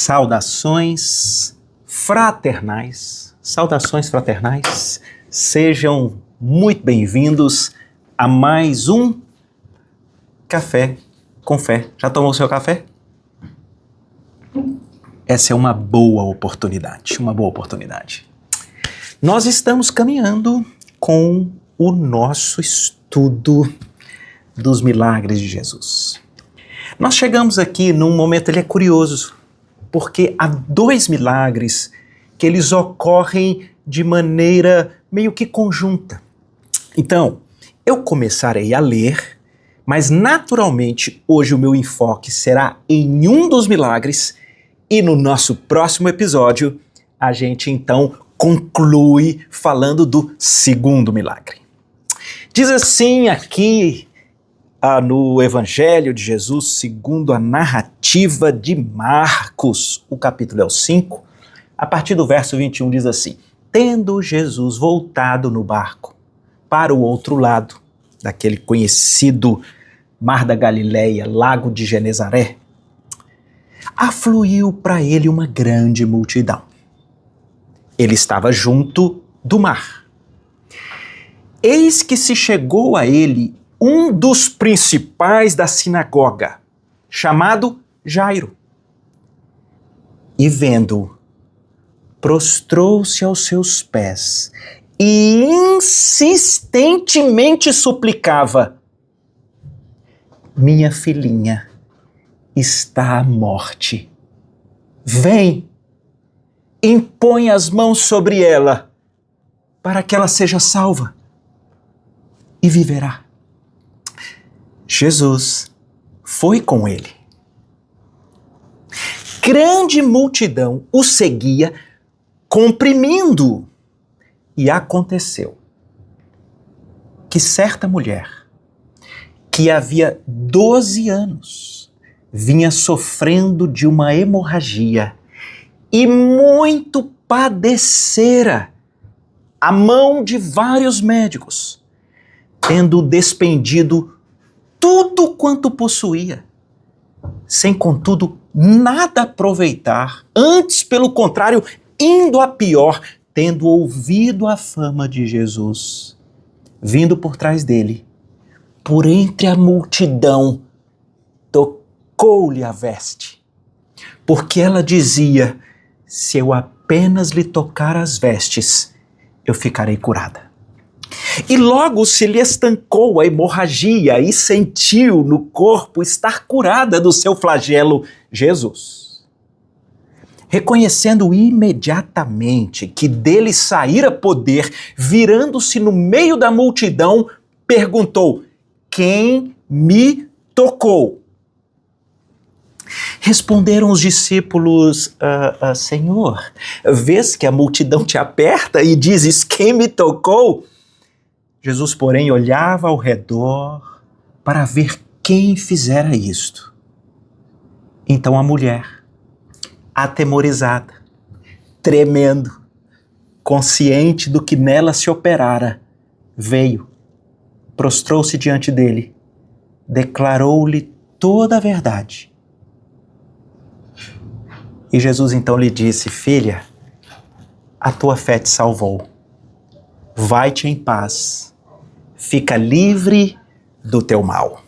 Saudações fraternais, sejam muito bem-vindos a mais um Café com Fé. Já tomou o seu café? Essa é uma boa oportunidade. Nós estamos caminhando com o nosso estudo dos milagres de Jesus. Nós chegamos aqui num momento, ele é curioso, porque há dois milagres que eles ocorrem de maneira meio que conjunta. Então, eu começarei a ler, mas naturalmente hoje o meu enfoque será em um dos milagres e no nosso próximo episódio a gente então conclui falando do segundo milagre. Diz assim aqui no Evangelho de Jesus, segundo a narrativa de Marcos, o capítulo é o 5, a partir do verso 21 diz assim: tendo Jesus voltado no barco para o outro lado, daquele conhecido Mar da Galileia, Lago de Genezaré, afluiu para ele uma grande multidão. Ele estava junto do mar. Eis que se chegou a ele um dos principais da sinagoga, chamado Jairo. E vendo-o, prostrou-se aos seus pés e insistentemente suplicava: minha filhinha está à morte. Vem, impõe as mãos sobre ela, para que ela seja salva e viverá. Jesus foi com ele. Grande multidão o seguia, comprimindo-o. E aconteceu que certa mulher, que havia 12 anos, vinha sofrendo de uma hemorragia e muito padecera à mão de vários médicos, tendo despendido tudo quanto possuía, sem contudo nada aproveitar, antes pelo contrário, indo a pior, tendo ouvido a fama de Jesus, vindo por trás dele, por entre a multidão, tocou-lhe a veste, porque ela dizia: se eu apenas lhe tocar as vestes, eu ficarei curada. E logo se lhe estancou a hemorragia e sentiu no corpo estar curada do seu flagelo. Jesus, reconhecendo imediatamente que dele saíra poder, virando-se no meio da multidão, perguntou: quem me tocou? Responderam os discípulos: Senhor, vês que a multidão te aperta e dizes: quem me tocou? Jesus, porém, olhava ao redor para ver quem fizera isto. Então a mulher, atemorizada, tremendo, consciente do que nela se operara, veio, prostrou-se diante dele, declarou-lhe toda a verdade. E Jesus então lhe disse: filha, a tua fé te salvou. Vai-te em paz. Fica livre do teu mal.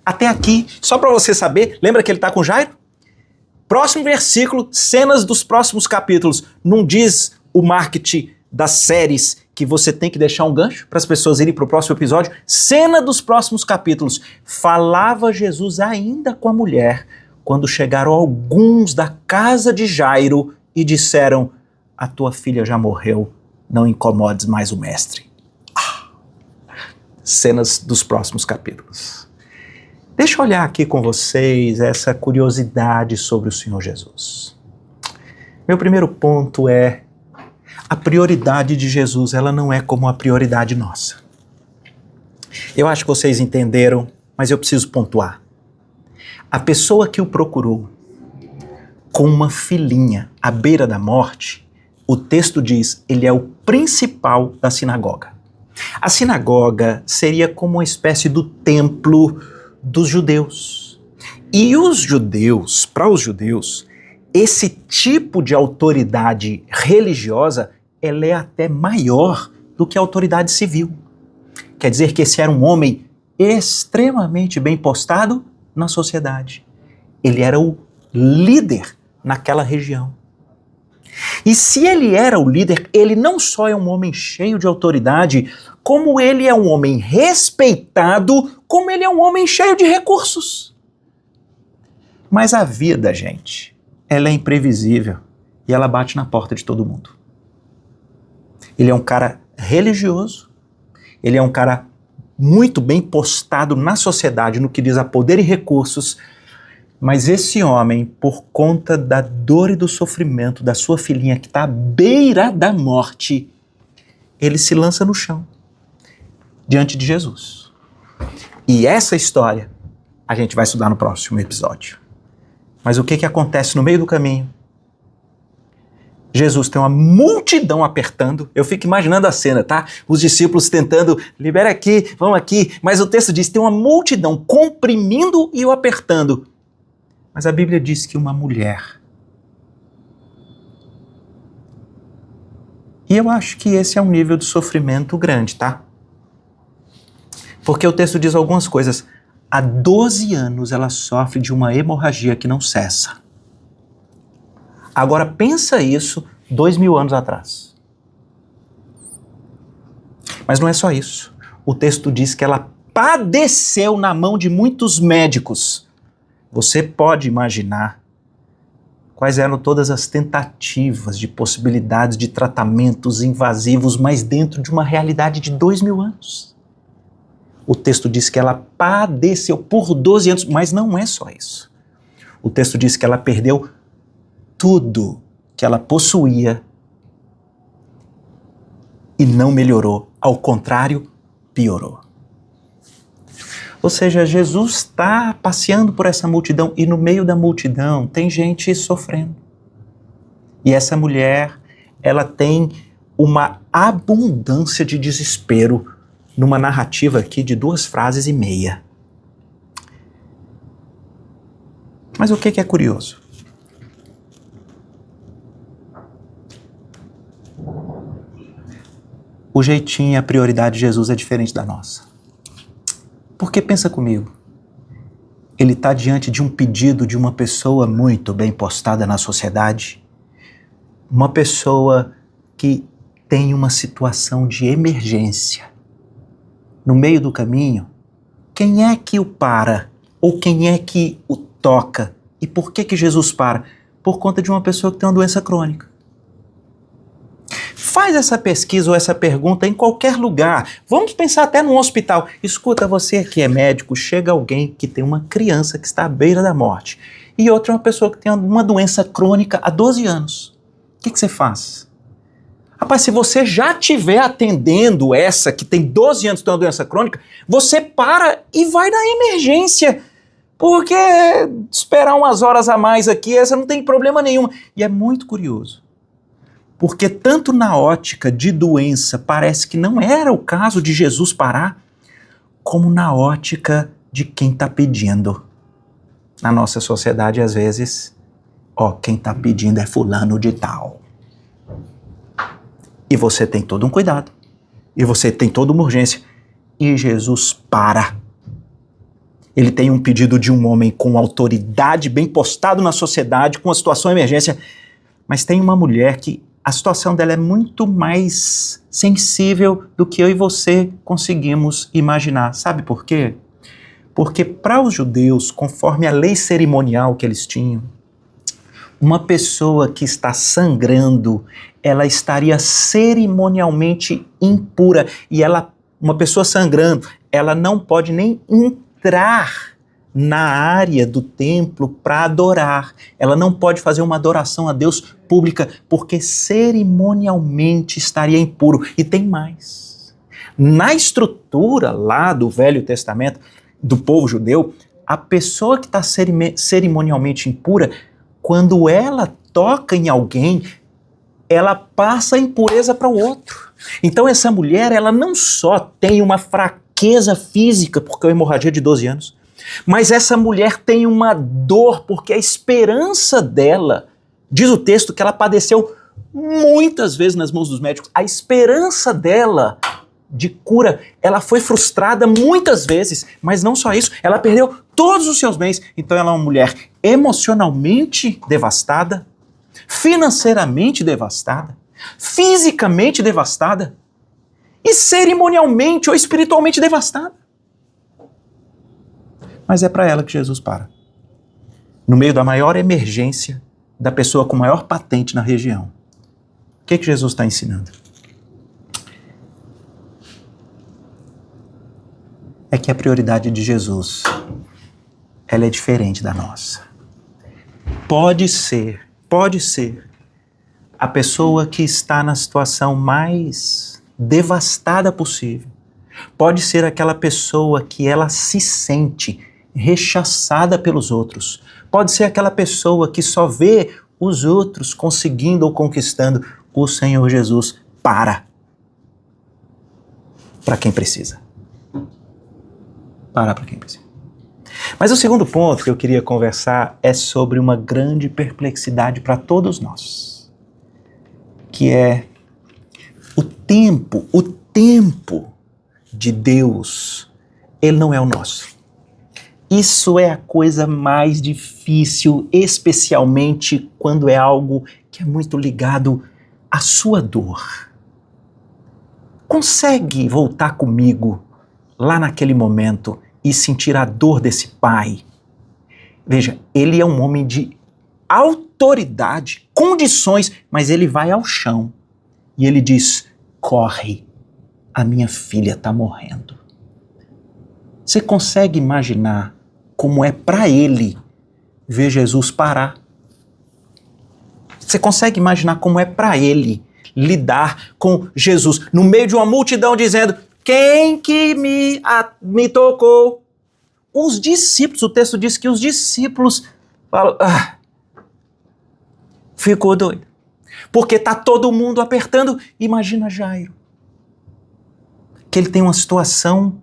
Até aqui, só para você saber, lembra que ele está com Jairo? Próximo versículo, cenas dos próximos capítulos. Não diz o marketing das séries que você tem que deixar um gancho para as pessoas irem para o próximo episódio? Cena dos próximos capítulos. Falava Jesus ainda com a mulher, quando chegaram alguns da casa de Jairo e disseram: a tua filha já morreu, não incomodes mais o mestre. Cenas dos próximos capítulos. Deixa eu olhar aqui com vocês essa curiosidade sobre o Senhor Jesus. Meu primeiro ponto é: a prioridade de Jesus, ela não é como a prioridade nossa. Eu acho que vocês entenderam, mas eu preciso pontuar. A pessoa que o procurou com uma filhinha à beira da morte, o texto diz, ele é o principal da sinagoga. A sinagoga seria como uma espécie do templo dos judeus. E os judeus, para os judeus, esse tipo de autoridade religiosa, ela é até maior do que a autoridade civil. Quer dizer que esse era um homem extremamente bem postado na sociedade. Ele era o líder naquela região. E se ele era o líder, ele não só é um homem cheio de autoridade, como ele é um homem respeitado, como ele é um homem cheio de recursos. Mas a vida, gente, ela é imprevisível e ela bate na porta de todo mundo. Ele é um cara religioso, ele é um cara muito bem postado na sociedade no que diz a poder e recursos, mas esse homem, por conta da dor e do sofrimento da sua filhinha que está à beira da morte, ele se lança no chão, diante de Jesus. E essa história a gente vai estudar no próximo episódio. Mas o que acontece no meio do caminho? Jesus tem uma multidão apertando, eu fico imaginando a cena, tá? Os discípulos tentando, libera aqui, vamos aqui, mas o texto diz que tem uma multidão comprimindo e o apertando. Mas a Bíblia diz que uma mulher. E eu acho que esse é um nível de sofrimento grande, tá? Porque o texto diz algumas coisas. Há 12 anos ela sofre de uma hemorragia que não cessa. Agora pensa isso 2000 anos atrás. Mas não é só isso. O texto diz que ela padeceu na mão de muitos médicos. Você pode imaginar quais eram todas as tentativas de possibilidades de tratamentos invasivos, mas dentro de uma realidade de 2000 anos. O texto diz que ela padeceu por 12 anos, mas não é só isso. O texto diz que ela perdeu tudo que ela possuía e não melhorou, ao contrário, piorou. Ou seja, Jesus está passeando por essa multidão e no meio da multidão tem gente sofrendo. E essa mulher, ela tem uma abundância de desespero numa narrativa aqui de 2 frases e meia. Mas o que é curioso? O jeitinho e a prioridade de Jesus é diferente da nossa. Porque pensa comigo, ele está diante de um pedido de uma pessoa muito bem postada na sociedade, uma pessoa que tem uma situação de emergência. No meio do caminho, quem é que o para? Ou quem é que o toca? E por que Jesus para? Por conta de uma pessoa que tem uma doença crônica. Faz essa pesquisa ou essa pergunta em qualquer lugar. Vamos pensar até num hospital. Escuta, você que é médico, chega alguém que tem uma criança que está à beira da morte e outra é uma pessoa que tem uma doença crônica há 12 anos. O que você faz? Rapaz, se você já estiver atendendo essa que tem 12 anos e tem uma doença crônica, você para e vai na emergência. Porque esperar umas horas a mais aqui, essa não tem problema nenhum. E é muito curioso. Porque tanto na ótica de doença parece que não era o caso de Jesus parar, como na ótica de quem está pedindo. Na nossa sociedade, às vezes, quem está pedindo é fulano de tal. E você tem todo um cuidado. E você tem toda uma urgência. E Jesus para. Ele tem um pedido de um homem com autoridade, bem postado na sociedade, com uma situação de emergência. Mas tem uma mulher que a situação dela é muito mais sensível do que eu e você conseguimos imaginar. Sabe por quê? Porque para os judeus, conforme a lei cerimonial que eles tinham, uma pessoa que está sangrando, ela estaria cerimonialmente impura. E uma pessoa sangrando, ela não pode nem entrar na área do templo para adorar. Ela não pode fazer uma adoração a Deus pública, porque cerimonialmente estaria impuro. E tem mais. Na estrutura lá do Velho Testamento, do povo judeu, a pessoa que está cerimonialmente impura, quando ela toca em alguém, ela passa a impureza para o outro. Então essa mulher, ela não só tem uma fraqueza física, porque é uma hemorragia de 12 anos, mas essa mulher tem uma dor, porque a esperança dela Diz o texto que ela padeceu muitas vezes nas mãos dos médicos. A esperança dela de cura, ela foi frustrada muitas vezes, mas não só isso, ela perdeu todos os seus bens. Então ela é uma mulher emocionalmente devastada, financeiramente devastada, fisicamente devastada e cerimonialmente ou espiritualmente devastada. Mas é para ela que Jesus para. No meio da maior emergência da pessoa com maior patente na região. O que Jesus está ensinando? É que a prioridade de Jesus, ela é diferente da nossa. Pode ser a pessoa que está na situação mais devastada possível. Pode ser aquela pessoa que ela se sente rechaçada pelos outros. Pode ser aquela pessoa que só vê os outros conseguindo ou conquistando. O Senhor Jesus para quem precisa. Para quem precisa. Mas o segundo ponto que eu queria conversar é sobre uma grande perplexidade para todos nós, que é o tempo de Deus, ele não é o nosso. Isso é a coisa mais difícil, especialmente quando é algo que é muito ligado à sua dor. Consegue voltar comigo lá naquele momento e sentir a dor desse pai? Veja, ele é um homem de autoridade, condições, mas ele vai ao chão e ele diz: corre, a minha filha está morrendo. Você consegue imaginar como é para ele ver Jesus parar? Você consegue imaginar como é para ele lidar com Jesus no meio de uma multidão dizendo: quem que me tocou? Os discípulos, o texto diz que os discípulos falam: ficou doido. Porque está todo mundo apertando. Imagina Jairo, que ele tem uma situação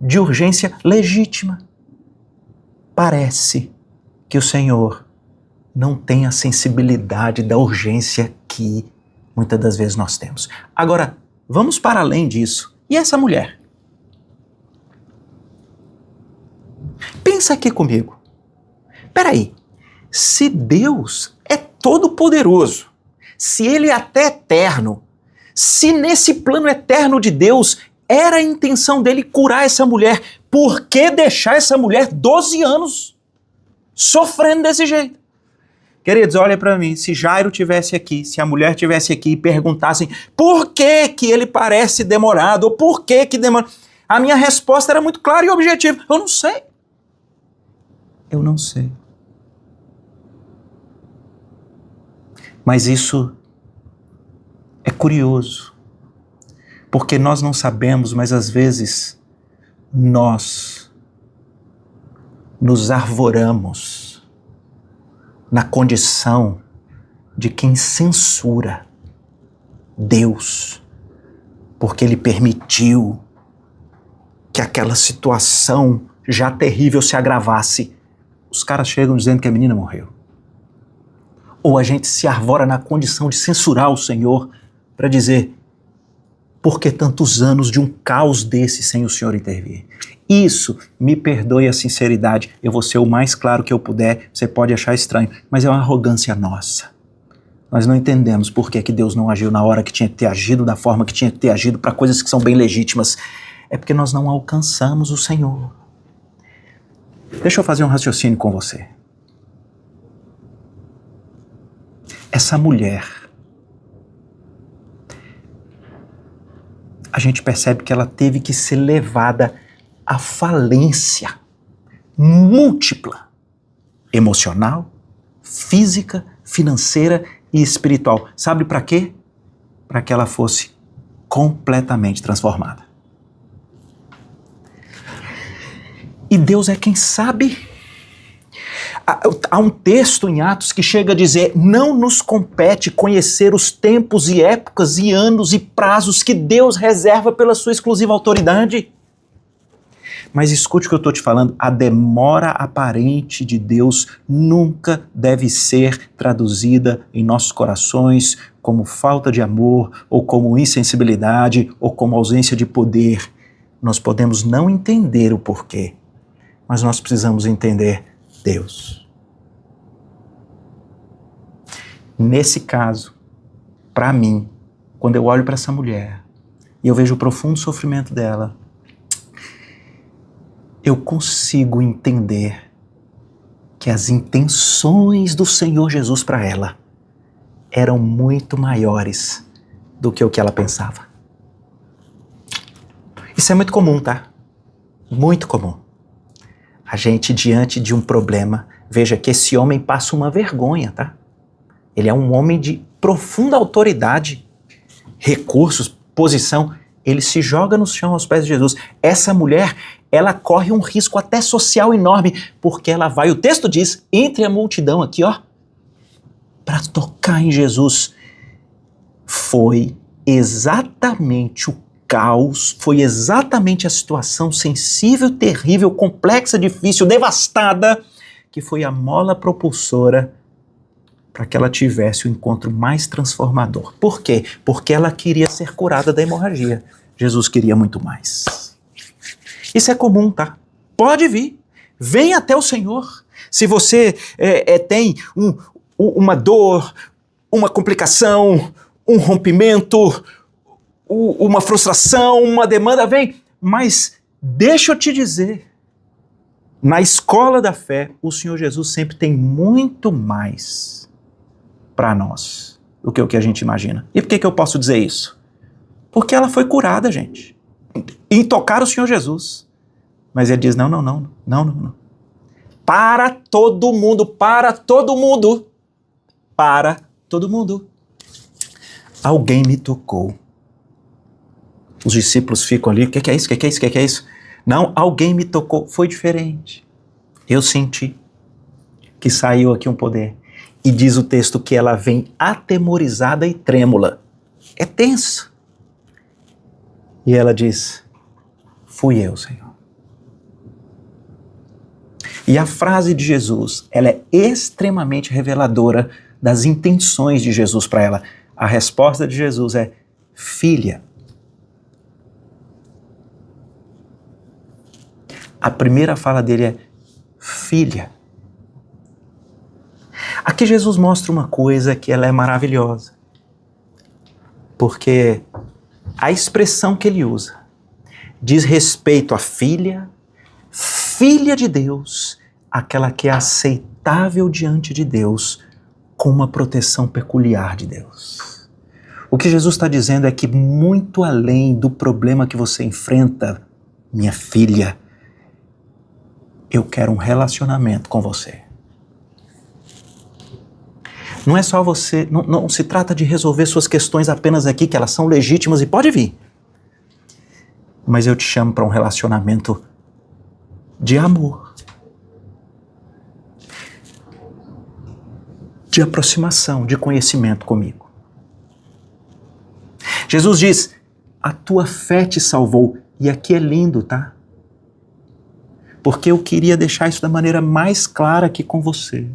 de urgência legítima. Parece que o Senhor não tem a sensibilidade da urgência que muitas das vezes nós temos. Agora, vamos para além disso. E essa mulher? Pensa aqui comigo. Peraí, se Deus é todo poderoso, se Ele é até eterno, se nesse plano eterno de Deus era a intenção dele curar essa mulher, por que deixar essa mulher 12 anos sofrendo desse jeito? Queridos, olha para mim, se Jairo tivesse aqui, se a mulher tivesse aqui e perguntassem por que que ele parece demorado, ou por que que demora, a minha resposta era muito clara e objetiva: eu não sei. Eu não sei. Mas isso é curioso, porque nós não sabemos, mas às vezes nós nos arvoramos na condição de quem censura Deus, porque Ele permitiu que aquela situação já terrível se agravasse. Os caras chegam dizendo que a menina morreu. Ou a gente se arvora na condição de censurar o Senhor para dizer: por que tantos anos de um caos desse sem o Senhor intervir? Isso, me perdoe a sinceridade, eu vou ser o mais claro que eu puder, você pode achar estranho, mas é uma arrogância nossa. Nós não entendemos por que Deus não agiu na hora que tinha que ter agido, da forma que tinha que ter agido, para coisas que são bem legítimas. É porque nós não alcançamos o Senhor. Deixa eu fazer um raciocínio com você. Essa mulher, a gente percebe que ela teve que ser levada à falência múltipla, emocional, física, financeira e espiritual. Sabe para quê? Para que ela fosse completamente transformada. E Deus é quem sabe. Há um texto em Atos que chega a dizer: não nos compete conhecer os tempos e épocas e anos e prazos que Deus reserva pela sua exclusiva autoridade. Mas escute o que eu estou te falando, a demora aparente de Deus nunca deve ser traduzida em nossos corações como falta de amor, ou como insensibilidade, ou como ausência de poder. Nós podemos não entender o porquê, mas nós precisamos entender Deus. Nesse caso, para mim, quando eu olho para essa mulher e eu vejo o profundo sofrimento dela, eu consigo entender que as intenções do Senhor Jesus para ela eram muito maiores do que o que ela pensava. Isso é muito comum, tá? Muito comum. A gente, diante de um problema, veja que esse homem passa uma vergonha, tá? Ele é um homem de profunda autoridade, recursos, posição. Ele se joga no chão aos pés de Jesus. Essa mulher, ela corre um risco até social enorme, porque ela vai, o texto diz, entre a multidão aqui, ó, para tocar em Jesus. Foi exatamente o caos, foi exatamente a situação sensível, terrível, complexa, difícil, devastada, que foi a mola propulsora para que ela tivesse o encontro mais transformador. Por quê? Porque ela queria ser curada da hemorragia. Jesus queria muito mais. Isso é comum, tá? Pode vir. Vem até o Senhor. Se você tem uma dor, uma complicação, um rompimento, uma frustração, uma demanda, vem. Mas deixa eu te dizer, na escola da fé, o Senhor Jesus sempre tem muito mais para nós do que o que a gente imagina. E por que eu posso dizer isso? Porque ela foi curada, gente, em tocar o Senhor Jesus. Mas ele diz, não. Para todo mundo. Alguém me tocou. Os discípulos ficam ali, o que é isso? Não, alguém me tocou. Foi diferente. Eu senti que saiu aqui um poder. E diz o texto que ela vem atemorizada e trêmula. É tenso. E ela diz, fui eu, Senhor. E a frase de Jesus, ela é extremamente reveladora das intenções de Jesus para ela. A resposta de Jesus é, filha. A primeira fala dele é, filha. Aqui Jesus mostra uma coisa que ela é maravilhosa. Porque a expressão que ele usa diz respeito à filha de Deus, aquela que é aceitável diante de Deus, com uma proteção peculiar de Deus. O que Jesus está dizendo é que muito além do problema que você enfrenta, minha filha, eu quero um relacionamento com você. Não é só você, não se trata de resolver suas questões apenas aqui, que elas são legítimas e pode vir. Mas eu te chamo para um relacionamento de amor, de aproximação, de conhecimento comigo. Jesus diz, a tua fé te salvou. E aqui é lindo, tá? Porque eu queria deixar isso da maneira mais clara aqui com você.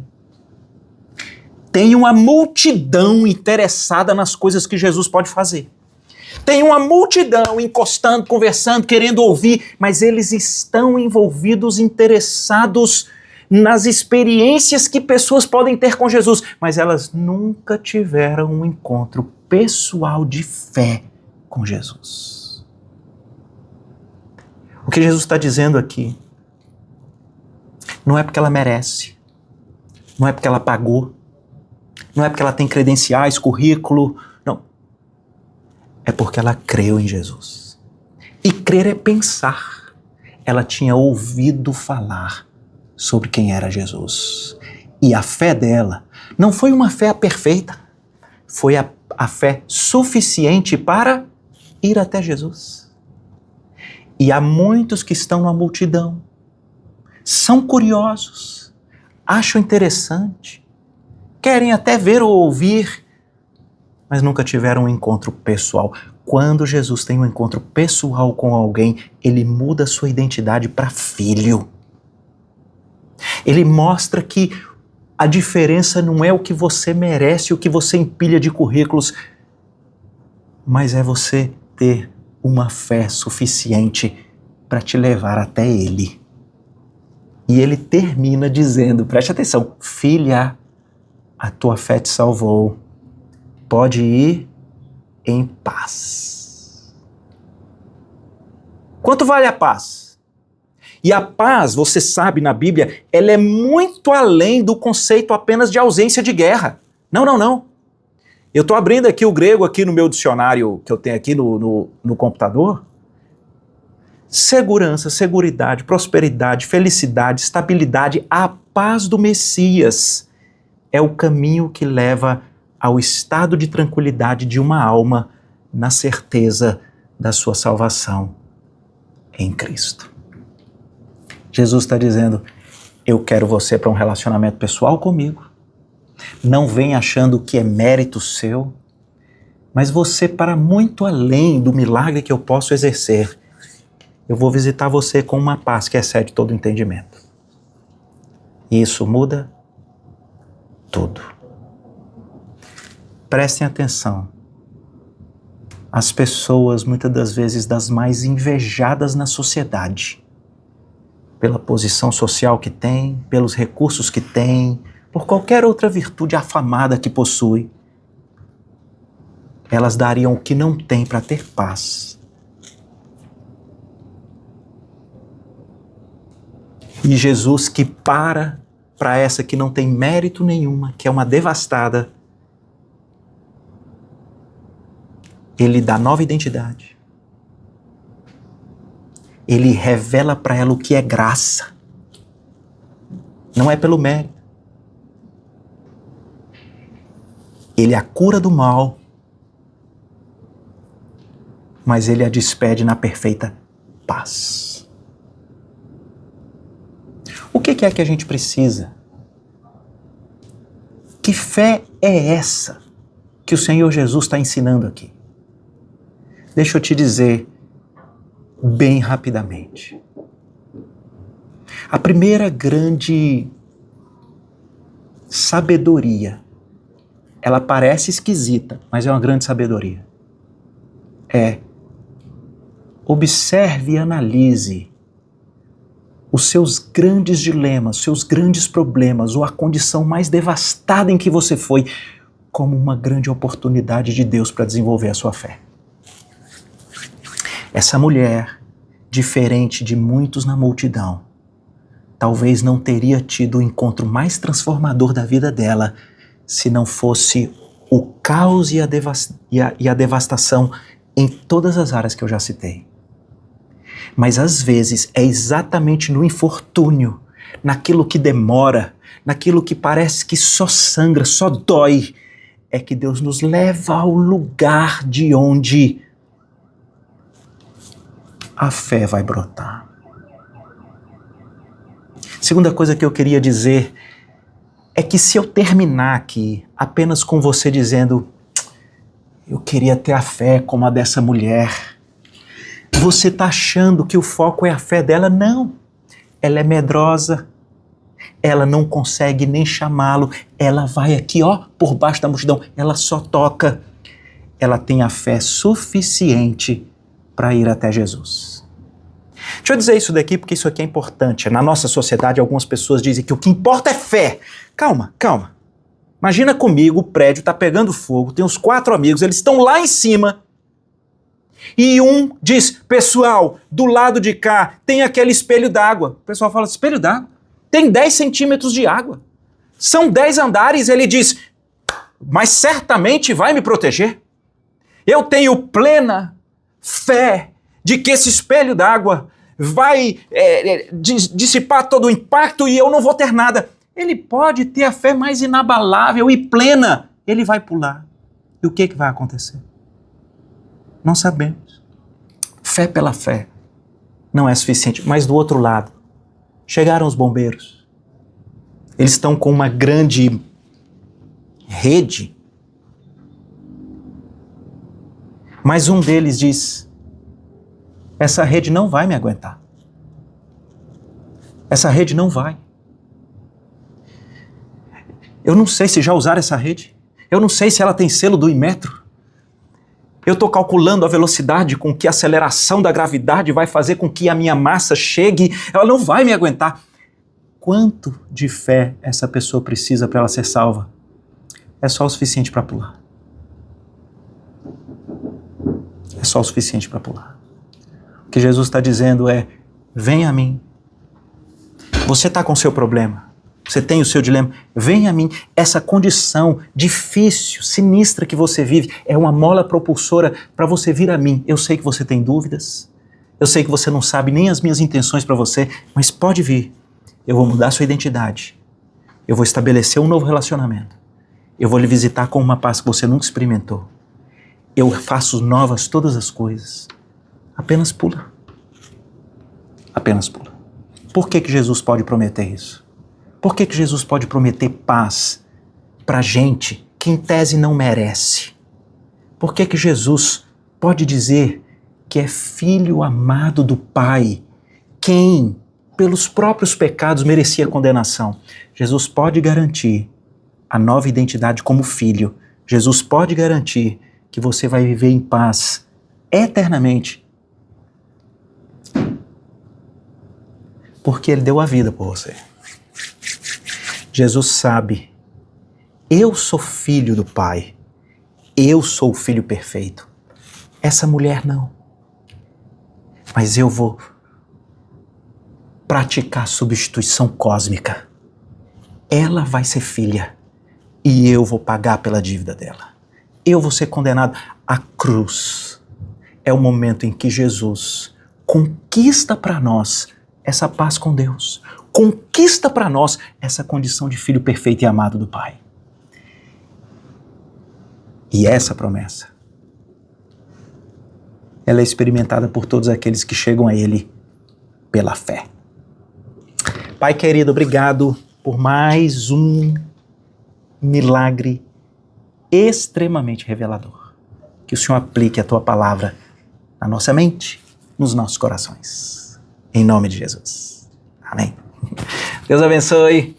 Tem uma multidão interessada nas coisas que Jesus pode fazer. Tem uma multidão encostando, conversando, querendo ouvir, mas eles estão envolvidos, interessados nas experiências que pessoas podem ter com Jesus, mas elas nunca tiveram um encontro pessoal de fé com Jesus. O que Jesus está dizendo aqui não é porque ela merece, não é porque ela pagou, não é porque ela tem credenciais, currículo, não. É porque ela creu em Jesus. E crer é pensar. Ela tinha ouvido falar sobre quem era Jesus. E a fé dela não foi uma fé perfeita, foi a fé suficiente para ir até Jesus. E há muitos que estão na multidão, são curiosos, acham interessante, querem até ver ou ouvir, mas nunca tiveram um encontro pessoal. Quando Jesus tem um encontro pessoal com alguém, ele muda sua identidade para filho. Ele mostra que a diferença não é o que você merece, o que você empilha de currículos, mas é você ter uma fé suficiente para te levar até Ele. E ele termina dizendo, preste atenção, filha, a tua fé te salvou, pode ir em paz. Quanto vale a paz? E a paz, você sabe na Bíblia, ela é muito além do conceito apenas de ausência de guerra. Não. Eu estou abrindo aqui o grego aqui no meu dicionário que eu tenho aqui no computador. Segurança, seguridade, prosperidade, felicidade, estabilidade, a paz do Messias é o caminho que leva ao estado de tranquilidade de uma alma na certeza da sua salvação em Cristo. Jesus está dizendo, eu quero você para um relacionamento pessoal comigo. Não vem achando que é mérito seu, mas você para muito além do milagre que eu posso exercer. Eu vou visitar você com uma paz que excede todo entendimento. E isso muda tudo. Prestem atenção. As pessoas, muitas das vezes, das mais invejadas na sociedade, pela posição social que tem, pelos recursos que tem, por qualquer outra virtude afamada que possui, elas dariam o que não tem para ter paz. E Jesus que para essa que não tem mérito nenhuma, que é uma devastada, ele dá nova identidade. Ele revela para ela o que é graça. Não é pelo mérito. Ele a cura do mal, mas ele a despede na perfeita paz. O que é que a gente precisa? Que fé é essa que o Senhor Jesus está ensinando aqui? Deixa eu te dizer bem rapidamente. A primeira grande sabedoria, ela parece esquisita, mas é uma grande sabedoria. Observe e analise os seus grandes dilemas, seus grandes problemas, ou a condição mais devastada em que você foi, como uma grande oportunidade de Deus para desenvolver a sua fé. Essa mulher, diferente de muitos na multidão, talvez não teria tido o encontro mais transformador da vida dela se não fosse o caos e a devastação em todas as áreas que eu já citei. Mas às vezes é exatamente no infortúnio, naquilo que demora, naquilo que parece que só sangra, só dói, é que Deus nos leva ao lugar de onde a fé vai brotar. Segunda coisa que eu queria dizer é que se eu terminar aqui apenas com você dizendo eu queria ter a fé como a dessa mulher, você está achando que o foco é a fé dela? Não. Ela é medrosa, ela não consegue nem chamá-lo, ela vai aqui, por baixo da multidão, ela só toca. Ela tem a fé suficiente para ir até Jesus. Deixa eu dizer isso daqui porque isso aqui é importante. Na nossa sociedade, algumas pessoas dizem que o que importa é fé. Calma. Imagina comigo, o prédio está pegando fogo, tem uns 4 amigos, eles estão lá em cima. E um diz, pessoal, do lado de cá tem aquele espelho d'água. O pessoal fala, espelho d'água? Tem 10 centímetros de água. São 10 andares. Ele diz, mas certamente vai me proteger. Eu tenho plena fé de que esse espelho d'água vai dissipar todo o impacto e eu não vou ter nada. Ele pode ter a fé mais inabalável e plena. Ele vai pular. E o que vai acontecer? Não sabemos. Fé pela fé não é suficiente. Mas do outro lado, chegaram os bombeiros. Eles estão com uma grande rede, Mas um deles diz: essa rede não vai me aguentar. Essa rede não vai. Eu não sei se já usaram essa rede. Eu não sei se ela tem selo do Inmetro. Eu estou calculando a velocidade com que a aceleração da gravidade vai fazer com que a minha massa chegue. Ela não vai me aguentar. Quanto de fé essa pessoa precisa para ela ser salva? É só o suficiente para pular. É só o suficiente para pular. O que Jesus está dizendo é: vem a mim. Você está com o seu problema. Você tem o seu dilema. Vem a mim. Essa condição difícil, sinistra que você vive é uma mola propulsora para você vir a mim. Eu sei que você tem dúvidas. Eu sei que você não sabe nem as minhas intenções para você, mas pode vir. Eu vou mudar sua identidade. Eu vou estabelecer um novo relacionamento. Eu vou lhe visitar com uma paz que você nunca experimentou. Eu faço novas todas as coisas. Apenas pula. Apenas pula. Por que Jesus pode prometer isso? Por que Jesus pode prometer paz para gente que em tese não merece? Por que Jesus pode dizer que é filho amado do Pai, quem pelos próprios pecados merecia condenação? Jesus pode garantir a nova identidade como filho. Jesus pode garantir que você vai viver em paz eternamente. Porque Ele deu a vida por você. Jesus sabe, eu sou filho do Pai, eu sou o filho perfeito. Essa mulher não. Mas eu vou praticar substituição cósmica. Ela vai ser filha e eu vou pagar pela dívida dela. Eu vou ser condenado à cruz. É o momento em que Jesus conquista para nós essa paz com Deus. Conquista para nós essa condição de filho perfeito e amado do Pai. E essa promessa, ela é experimentada por todos aqueles que chegam a Ele pela fé. Pai querido, obrigado por mais um milagre extremamente revelador. Que o Senhor aplique a Tua palavra na nossa mente, nos nossos corações. Em nome de Jesus. Amém. Deus abençoe.